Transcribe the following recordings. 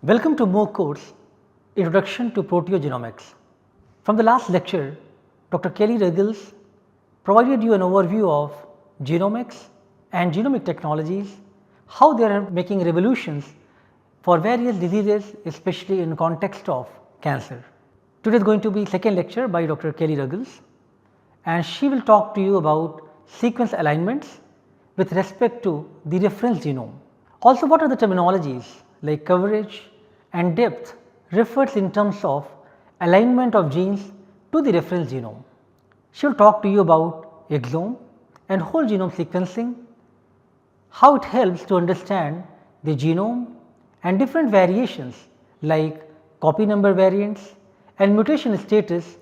Welcome to MOOC course Introduction to Proteogenomics. From the last lecture, Dr. Kelly Ruggles provided you an overview of genomics and genomic technologies, how they are making revolutions for various diseases, especially in context of cancer. Today is going to be second lecture by Dr. Kelly Ruggles, and she will talk to you about sequence alignments with respect to the reference genome. Also, what are the terminologies like coverage and depth refers in terms of alignment of genes to the reference genome. She will talk to you about exome and whole genome sequencing, how it helps to understand the genome and different variations like copy number variants and mutation status,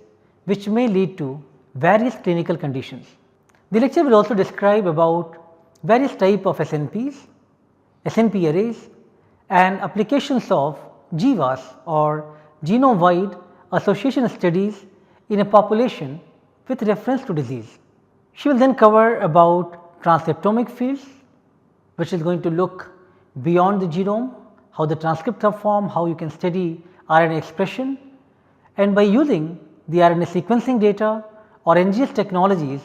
which may lead to various clinical conditions. The lecture will also describe about various type of SNPs, SNP arrays and applications of GWAS or genome wide association studies in a population with reference to disease. She will then cover about transcriptomic fields, which is going to look beyond the genome, how the transcripts are formed, how you can study RNA expression, and by using the RNA sequencing data or NGS technologies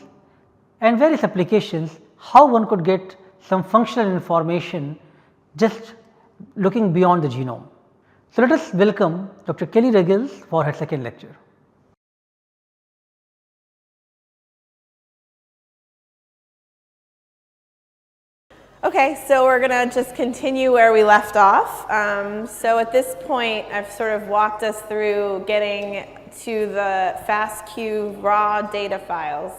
and various applications, how one could get some functional information just looking beyond the genome. So, let us welcome Dr. Kelly Ruggles for her second lecture. Okay, so we're going to just continue where we left off. So at this point, I've sort of walked us through getting to the FASTQ raw data files.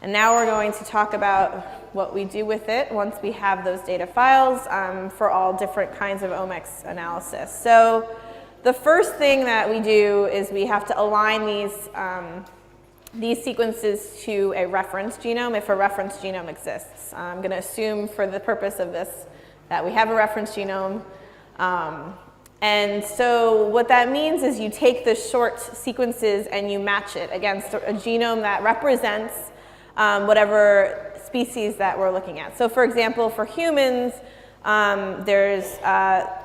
And now we're going to talk about what we do with it once we have those data files for all different kinds of omics analysis. So the first thing that we do is we have to align these sequences to a reference genome if a reference genome exists. I'm going to assume for the purpose of this that we have a reference genome. And so what that means is you take the short sequences and you match it against a genome that represents whatever species that we're looking at. So for example, for humans, there's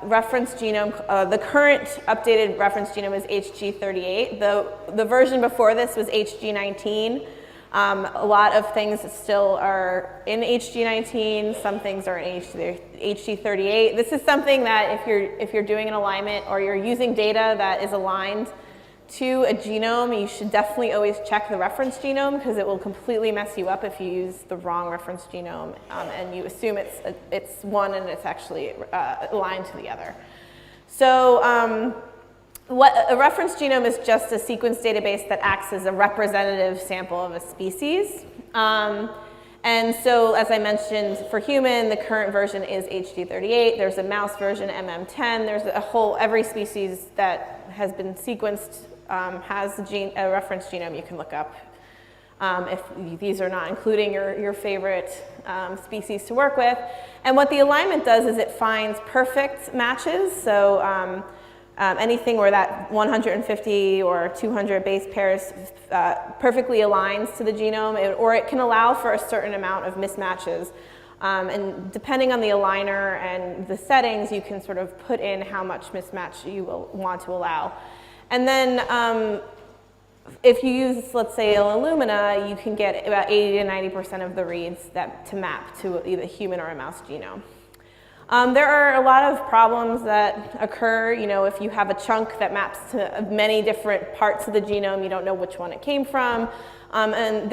reference genome, the current updated reference genome is HG38. The version before this was HG19. A lot of things still are in HG19, some things are in HG38. This is something that if you're doing an alignment or you're using data that is aligned to a genome, you should definitely always check the reference genome because it will completely mess you up if you use the wrong reference genome and you assume it's one and it's actually aligned to the other. So what a reference genome is just a sequence database that acts as a representative sample of a species. And so as I mentioned, for human, the current version is HG38. There's a mouse version, MM10. There's every species that has been sequenced has a reference genome you can look up if these are not including your favorite species to work with. And what the alignment does is it finds perfect matches. So anything where that 150 or 200 base pairs perfectly aligns to the genome, or it can allow for a certain amount of mismatches. And depending on the aligner and the settings, you can sort of put in how much mismatch you will want to allow. And then if you use, let's say, Illumina, you can get about 80 to 90% of the reads to map to either human or a mouse genome. There are a lot of problems that occur, if you have a chunk that maps to many different parts of the genome, you don't know which one it came from. And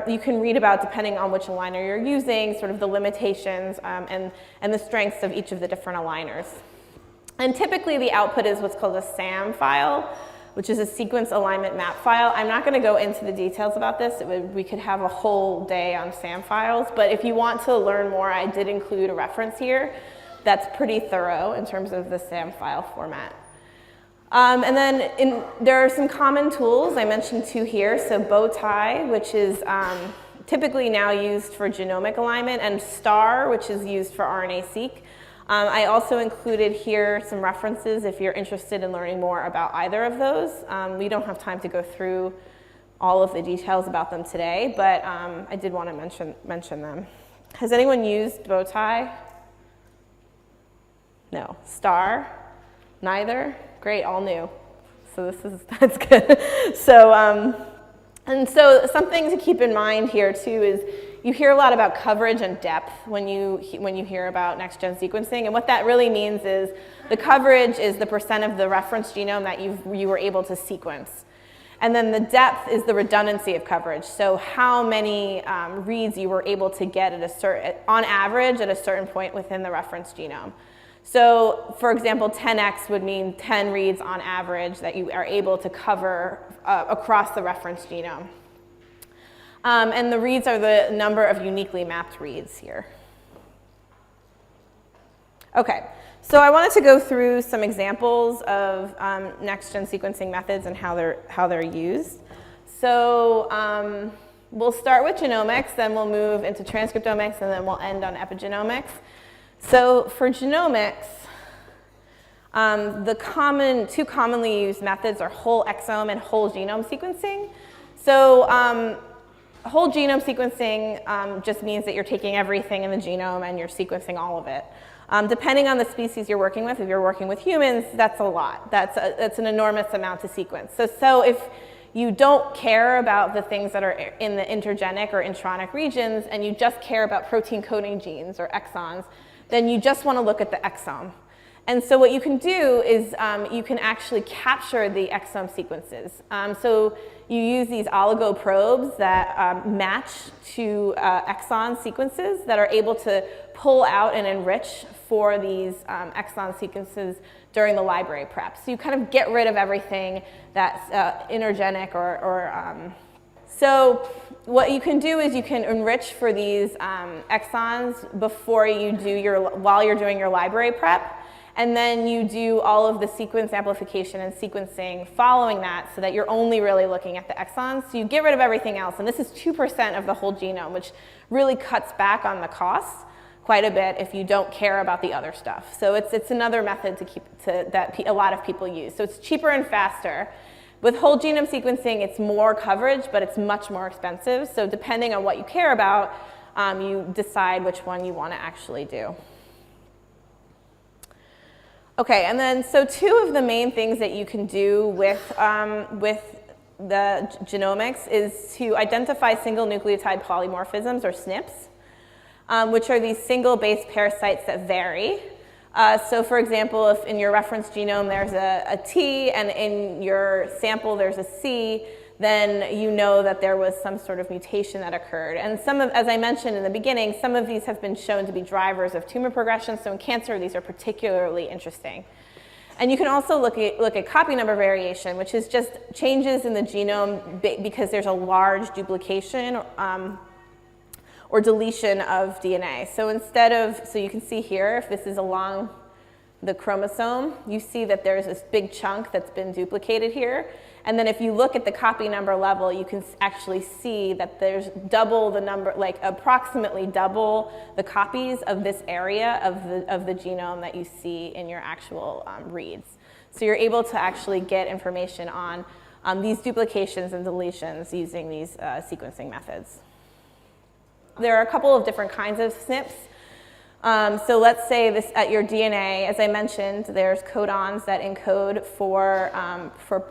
you can read about, depending on which aligner you're using, sort of the limitations and the strengths of each of the different aligners. And typically the output is what's called a SAM file, which is a sequence alignment map file. I'm not going to go into the details about this. We could have a whole day on SAM files, but if you want to learn more, I did include a reference here that's pretty thorough in terms of the SAM file format. And then there are some common tools. I mentioned two here. So Bowtie, which is typically now used for genomic alignment, and STAR, which is used for RNA-seq. I also included here some references if you're interested in learning more about either of those. We don't have time to go through all of the details about them today, but I did want to mention them. Has anyone used Bowtie? No. STAR? Neither? Great, all new. So that's good. So, and so something to keep in mind here too is you hear a lot about coverage and depth when you hear about next-gen sequencing, and what that really means is the coverage is the % of the reference genome that you were able to sequence. And then the depth is the redundancy of coverage, so how many reads you were able to get on average at a certain point within the reference genome. So, for example, 10x would mean 10 reads on average that you are able to cover across the reference genome. And the reads are the number of uniquely mapped reads here. Okay, so I wanted to go through some examples of next-gen sequencing methods and how they're used. So we'll start with genomics, then we'll move into transcriptomics, and then we'll end on epigenomics. So for genomics, the two commonly used methods are whole exome and whole genome sequencing. So whole genome sequencing just means that you're taking everything in the genome and you're sequencing all of it. Depending on the species you're working with, if you're working with humans, that's a lot. That's an enormous amount to sequence. So if you don't care about the things that are in the intergenic or intronic regions and you just care about protein coding genes or exons, then you just want to look at the exome. And so what you can do is you can actually capture the exome sequences. So you use these oligo probes that match to exon sequences that are able to pull out and enrich for these exon sequences during the library prep. So you kind of get rid of everything that's intergenic so what you can do is you can enrich for these exons before you do while you're doing your library prep. And then you do all of the sequence amplification and sequencing following that so that you're only really looking at the exons. So you get rid of everything else. And this is 2% of the whole genome, which really cuts back on the costs quite a bit if you don't care about the other stuff. So it's another method that a lot of people use. So it's cheaper and faster. With whole genome sequencing, it's more coverage, but it's much more expensive. So depending on what you care about, you decide which one you want to actually do. Okay, and then so two of the main things that you can do with the genomics is to identify single nucleotide polymorphisms, or SNPs, which are these single base pair sites that vary. So for example, if in your reference genome there's a T and in your sample there's a C, then you know that there was some sort of mutation that occurred. And as I mentioned in the beginning, some of these have been shown to be drivers of tumor progression. So in cancer, these are particularly interesting. And you can also look at copy number variation, which is just changes in the genome because there's a large duplication or deletion of DNA. So so you can see here, if this is along the chromosome, you see that there's this big chunk that's been duplicated here. And then if you look at the copy number level, you can actually see that there's double the number, like approximately double the copies of this area of the genome that you see in your actual reads. So you're able to actually get information on these duplications and deletions using these sequencing methods. There are a couple of different kinds of SNPs. So let's say this at your DNA, as I mentioned, there's codons that encode for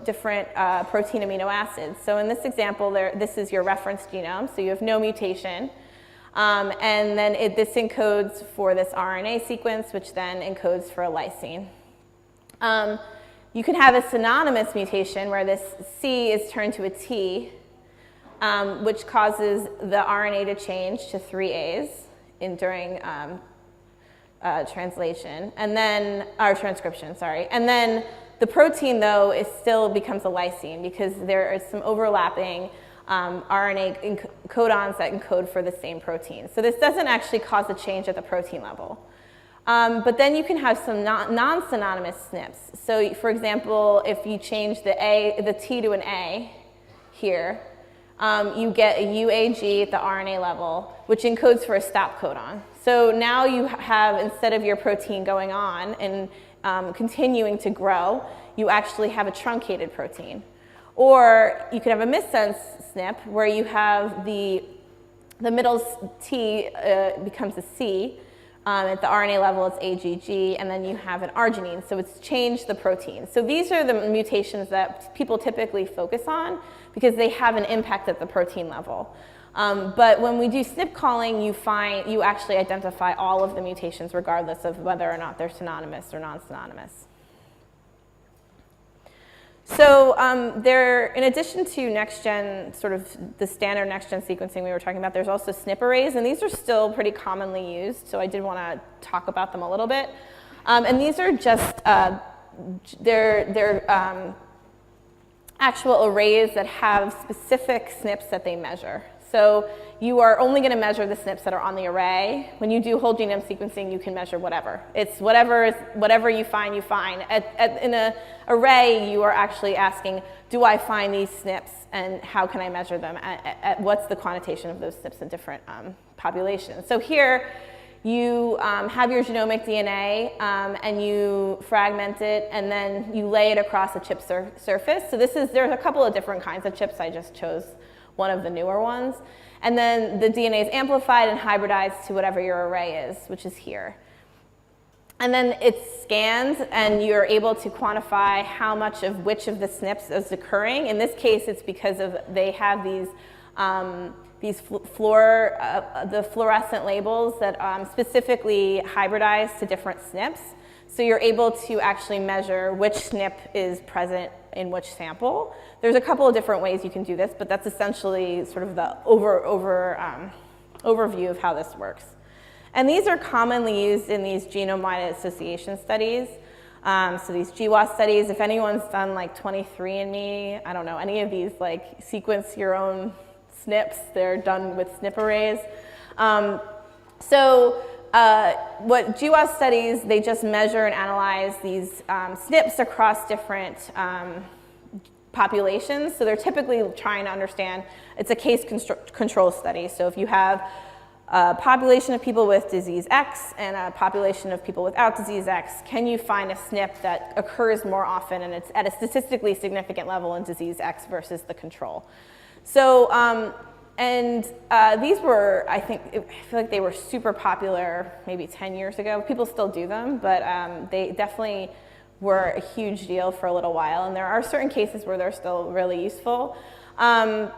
different protein amino acids. So in this example, this is your reference genome, so you have no mutation. And then this encodes for this RNA sequence, which then encodes for a lysine. You can have a synonymous mutation where this C is turned to a T, which causes the RNA to change to 3 A's during translation, and then, or transcription, sorry. And then the protein, though, still becomes a lysine because there is some overlapping RNA codons that encode for the same protein. So this doesn't actually cause a change at the protein level. But then you can have some non-synonymous SNPs. So for example, if you change the T to an A here, you get a UAG at the RNA level, which encodes for a stop codon. So now you have, instead of your protein going on and continuing to grow, you actually have a truncated protein. Or you could have a missense SNP where you have the middle T becomes a C, At the RNA level, it's AGG, and then you have an arginine, so it's changed the protein. So these are the mutations that people typically focus on because they have an impact at the protein level. But when we do SNP calling, you actually identify all of the mutations regardless of whether or not they're synonymous or non-synonymous. So in addition to next-gen, sort of the standard next-gen sequencing we were talking about, there's also SNP arrays, and these are still pretty commonly used, so I did want to talk about them a little bit. And these are just, they're actual arrays that have specific SNPs that they measure. So you are only going to measure the SNPs that are on the array. When you do whole genome sequencing, you can measure whatever. It's whatever you find, you find. In an array, you are actually asking, do I find these SNPs, and how can I measure them? What's the quantitation of those SNPs in different populations? So here, you have your genomic DNA, and you fragment it, and then you lay it across a chip surface. So there's a couple of different kinds of chips. I just chose one of the newer ones. And then the DNA is amplified and hybridized to whatever your array is, which is here. And then it's scanned, and you're able to quantify how much of which of the SNPs is occurring. In this case, it's because they have these the fluorescent labels that specifically hybridize to different SNPs. So you're able to actually measure which SNP is present in which sample. There's a couple of different ways you can do this, but that's essentially sort of the overview of how this works. And these are commonly used in these genome-wide association studies. So these GWAS studies, if anyone's done like 23andMe, I don't know, any of these like sequence your own SNPs, they're done with SNP arrays. What GWAS studies, they just measure and analyze these SNPs across different populations. So they're typically trying to understand, it's a case control study. So if you have a population of people with disease X and a population of people without disease X, can you find a SNP that occurs more often and it's at a statistically significant level in disease X versus the control? So, these were, I feel like they were super popular maybe 10 years ago. People still do them, but they definitely were a huge deal for a little while. And there are certain cases where they're still really useful. And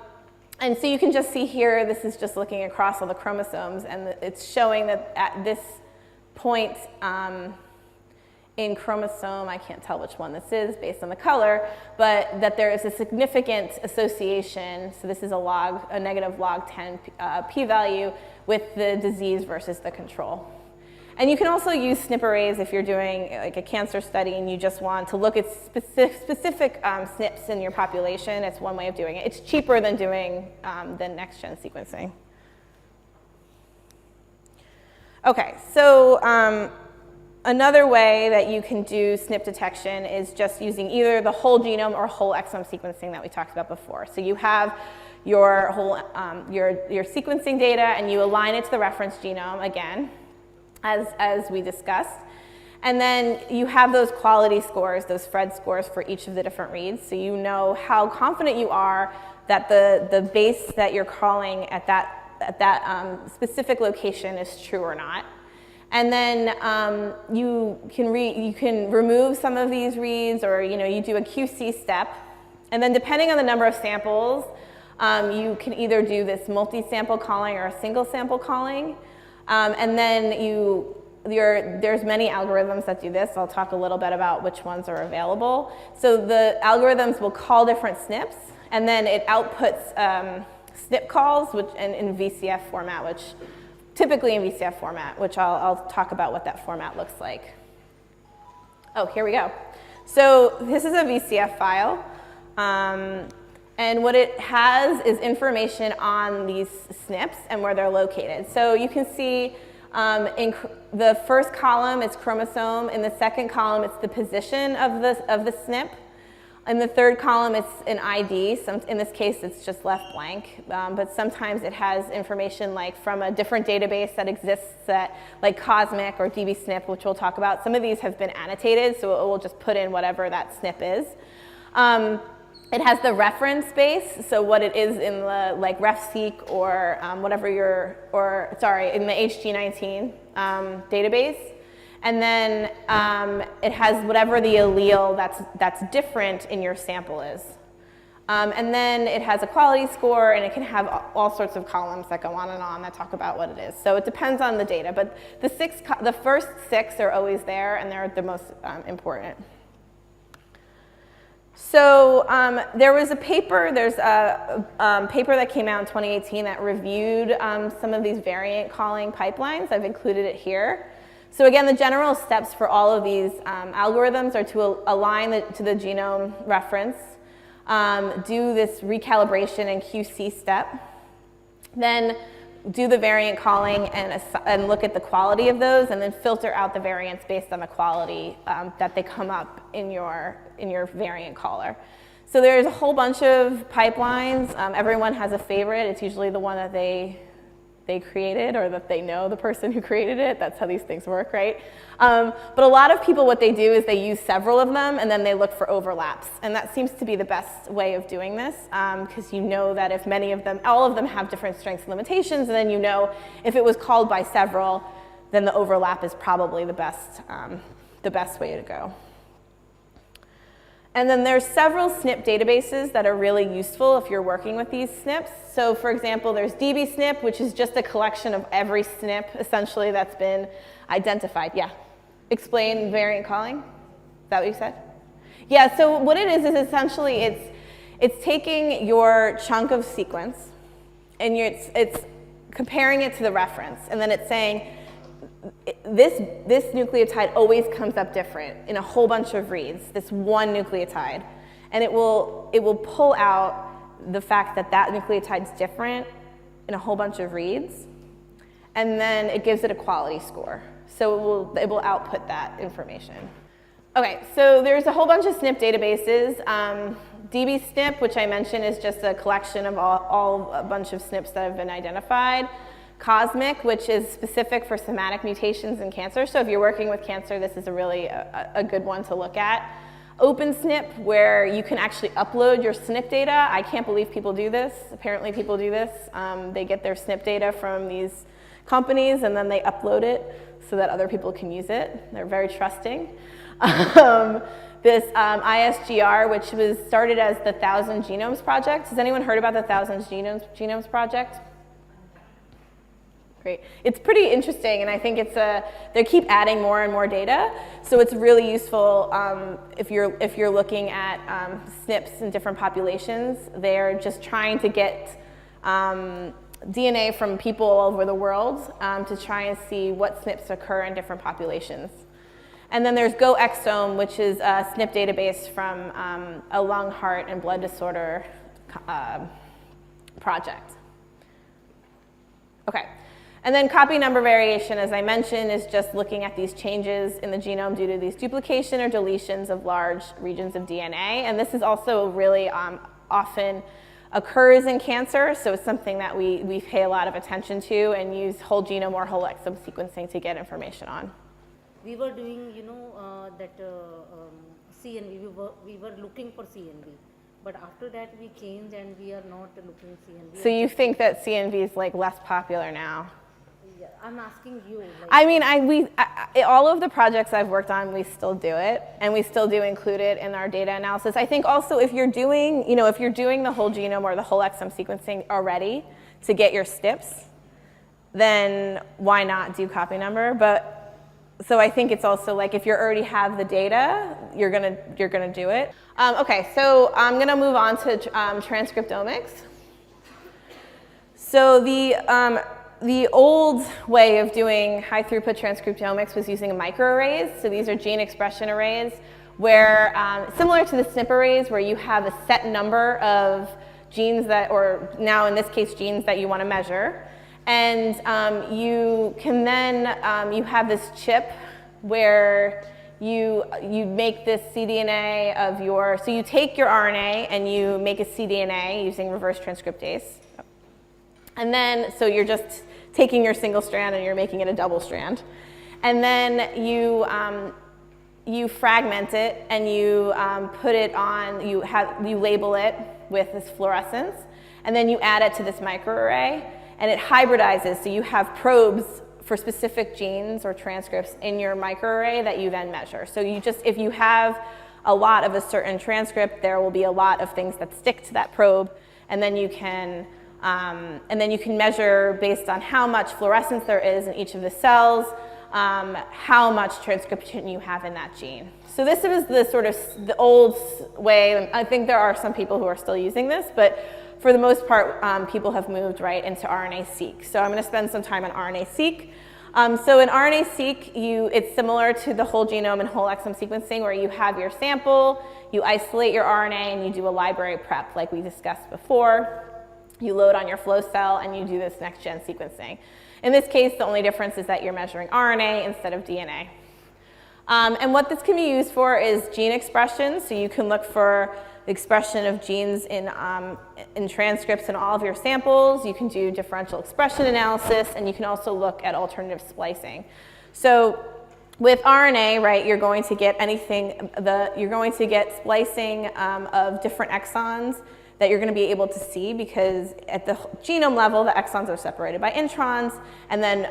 so you can just see here, this is just looking across all the chromosomes, and it's showing that at this point in chromosome, I can't tell which one this is based on the color, but that there is a significant association, so this is a negative log 10 p-value with the disease versus the control. And you can also use SNP arrays if you're doing like a cancer study and you just want to look at specific SNPs in your population. It's one way of doing it. It's cheaper than doing the next-gen sequencing. Okay, so another way that you can do SNP detection is just using either the whole genome or whole exome sequencing that we talked about before. So you have your whole your sequencing data, and you align it to the reference genome again, as we discussed. And then you have those quality scores, those Phred scores for each of the different reads, so you know how confident you are that the base that you're calling at that specific location is true or not. And then you can remove some of these reads, or you do a QC step. And then depending on the number of samples, you can either do this multi-sample calling or a single sample calling. And then there's many algorithms that do this. I'll talk a little bit about which ones are available. So the algorithms will call different SNPs, and then it outputs SNP calls in VCF format, typically in VCF format, which I'll talk about what that format looks like. Oh, here we go. So this is a VCF file. And what it has is information on these SNPs and where they're located. So you can see in the first column it's chromosome. In the second column it's the position of the SNP. In the third column it's an ID. In this case it's just left blank. But sometimes it has information like from a different database that exists, like Cosmic or dbSNP, which we'll talk about. Some of these have been annotated, so it will just put in whatever that SNP is. It has the reference base, so what it is in the like RefSeq or whatever in the HG19 database. And then it has whatever the allele that's different in your sample is. And then it has a quality score, and it can have all sorts of columns that go on and on that talk about what it is. So it depends on the data, but the first 6 are always there, and they're the most important. So there's a paper that came out in 2018 that reviewed some of these variant calling pipelines. I've included it here. So again, the general steps for all of these algorithms are to align to the genome reference, do this recalibration and QC step, then do the variant calling and look at the quality of those, and then filter out the variants based on the quality that they come up in your variant caller. So there's a whole bunch of pipelines. Everyone has a favorite. It's usually the one that they created, or that they know the person who created it. That's how these things work, right? But a lot of people, what they do is they use several of them, and then they look for overlaps. And that seems to be the best way of doing this, because you know that if all of them have different strengths and limitations, and then you know if it was called by several, then the overlap is probably the best way to go. And then there's several SNP databases that are really useful if you're working with these SNPs. So for example, there's dbSNP, which is just a collection of every SNP essentially that's been identified. Yeah, explain variant calling. Is that what you said? Yeah, so what it is essentially it's taking your chunk of sequence and it's comparing it to the reference, and then it's saying, this nucleotide always comes up different in a whole bunch of reads, this one nucleotide. And it will pull out the fact that nucleotide is different in a whole bunch of reads. And then it gives it a quality score. So it will output that information. Okay, so there's a whole bunch of SNP databases. dbSNP, which I mentioned, is just a collection of a bunch of SNPs that have been identified. Cosmic, which is specific for somatic mutations in cancer. So if you're working with cancer, this is a really a good one to look at. OpenSNP, where you can actually upload your SNP data. I can't believe people do this. Apparently people do this. They get their SNP data from these companies, and then they upload it so that other people can use it. They're very trusting. This ISGR, which was started as the 1,000 Genomes Project. Has anyone heard about the 1,000 Genomes Project? Great. It's pretty interesting, and I think they keep adding more and more data, so it's really useful if you're looking at SNPs in different populations. They're just trying to get DNA from people all over the world to try and see what SNPs occur in different populations. And then there's GoExome, which is a SNP database from a lung, heart, and blood disorder project. Okay. And then copy number variation, as I mentioned, is just looking at these changes in the genome due to these duplication or deletions of large regions of DNA. And this is also really often occurs in cancer, so it's something that we pay a lot of attention to and use whole genome or whole exome sequencing to get information on. We were doing, CNV, we were looking for CNV. But after that we changed and we are not looking CNV. So you think that CNV is like less popular now? Yeah, I'm asking you. I mean, all of the projects I've worked on, we still do it, and we still do include it in our data analysis. I think also if you're doing, if you're doing the whole genome or the whole exome sequencing already to get your SNPs, then why not do copy number? So I think it's also like if you already have the data, you're gonna do it. Okay, so I'm gonna move on to transcriptomics. So the old way of doing high throughput transcriptomics was using microarrays. So these are gene expression arrays where, similar to the SNP arrays, where you have a set number of genes or now in this case, genes that you want to measure. And you can then, you have this chip where you make this cDNA of so you take your RNA and you make a cDNA using reverse transcriptase. And then, so you're just taking your single strand and you're making it a double strand. And then you fragment it and you put it on, you label it with this fluorescence, and then you add it to this microarray, and it hybridizes, so you have probes for specific genes or transcripts in your microarray that you then measure. So you just, if you have a lot of a certain transcript, there will be a lot of things that stick to that probe, and then you can measure based on how much fluorescence there is in each of the cells, how much transcription you have in that gene. So this is the sort of the old way. I think there are some people who are still using this, but for the most part, people have moved right into RNA-seq. So I'm going to spend some time on RNA-seq. So in RNA-seq, it's similar to the whole genome and whole exome sequencing, where you have your sample, you isolate your RNA, and you do a library prep like we discussed before. You load on your flow cell, and you do this next-gen sequencing. In this case, the only difference is that you're measuring RNA instead of DNA. And what this can be used for is gene expression. So you can look for the expression of genes in transcripts in all of your samples. You can do differential expression analysis, and you can also look at alternative splicing. So with RNA, right, you're going to get splicing of different exons that you're going to be able to see, because at the genome level, the exons are separated by introns, and then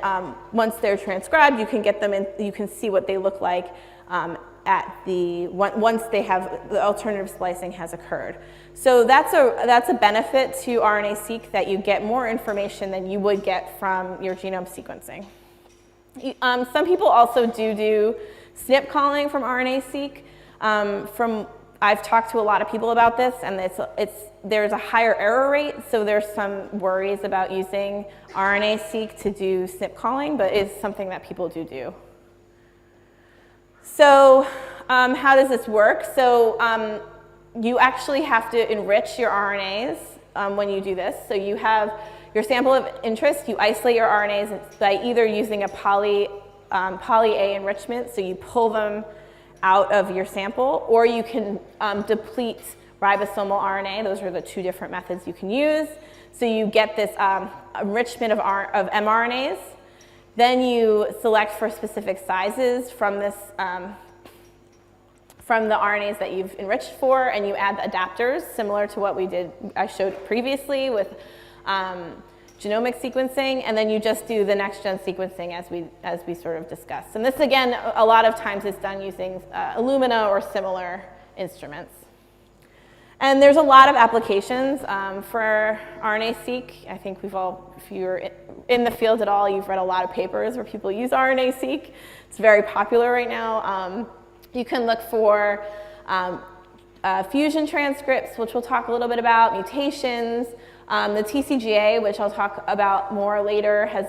once they're transcribed, you can get them in, you can see what they look like once they have, the alternative splicing has occurred. So that's a benefit to RNA-seq, that you get more information than you would get from your genome sequencing. Some people also do SNP calling from RNA-seq. I've talked to a lot of people about this, and there's a higher error rate, so there's some worries about using RNA-seq to do SNP calling, but it's something that people do. So how does this work? So you actually have to enrich your RNAs when you do this. So you have your sample of interest, you isolate your RNAs by either using a poly A enrichment, so you pull them out of your sample, or you can deplete ribosomal RNA. Those are the two different methods you can use. So you get this enrichment of mRNAs. Then you select for specific sizes from this from the RNAs that you've enriched for, and you add the adapters, similar to what I showed previously with genomic sequencing, and then you just do the next-gen sequencing as we sort of discussed. And this, again, a lot of times is done using Illumina or similar instruments. And there's a lot of applications for RNA-seq. I think if you're in the field at all, you've read a lot of papers where people use RNA-seq. It's very popular right now. You can look for fusion transcripts, which we'll talk a little bit about, mutations. The TCGA, which I'll talk about more later, has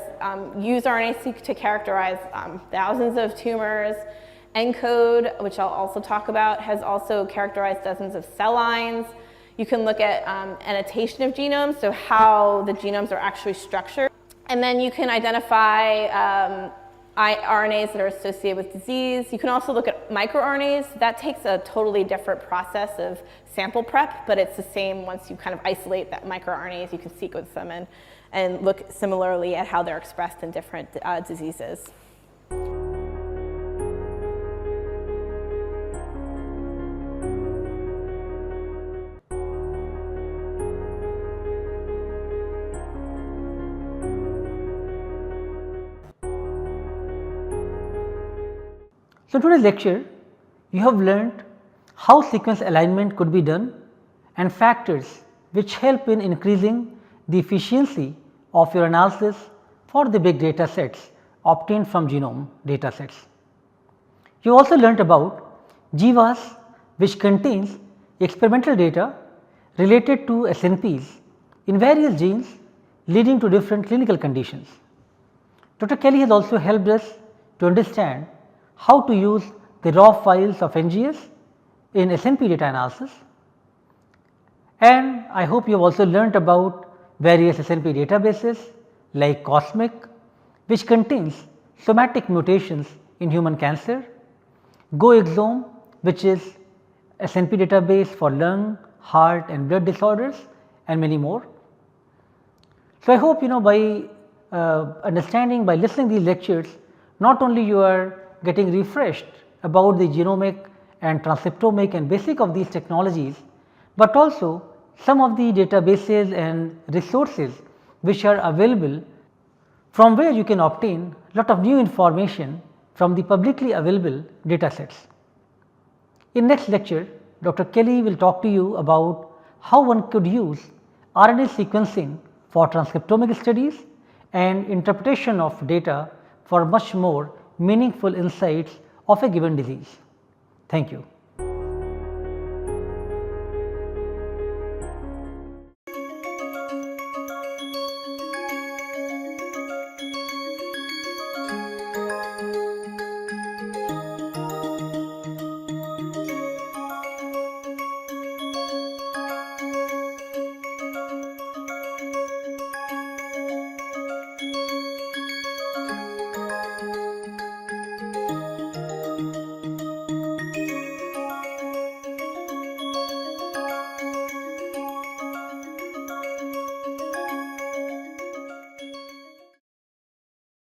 used RNA-seq to characterize thousands of tumors. ENCODE, which I'll also talk about, has also characterized dozens of cell lines. You can look at annotation of genomes, so how the genomes are actually structured. And then you can identify RNAs that are associated with disease. You can also look at microRNAs. That takes a totally different process of sample prep, but it's the same. Once you kind of isolate that microRNAs, you can sequence them and look similarly at how they're expressed in different diseases. So, today's lecture, you have learned how sequence alignment could be done and factors which help in increasing the efficiency of your analysis for the big data sets obtained from genome data sets. You also learnt about GWAS, which contains experimental data related to SNPs in various genes leading to different clinical conditions. Dr. Kelly has also helped us to understand how to use the raw files of NGS in SNP data analysis, and I hope you have also learnt about various SNP databases like COSMIC, which contains somatic mutations in human cancer, GoExome, which is SNP database for lung, heart and blood disorders, and many more. So, I hope by understanding, by listening to these lectures, not only you are getting refreshed about the genomic and transcriptomic and basic of these technologies, but also some of the databases and resources which are available, from where you can obtain lot of new information from the publicly available data sets. In next lecture, Dr. Kelly will talk to you about how one could use RNA sequencing for transcriptomic studies and interpretation of data for much more meaningful insights of a given disease. Thank you.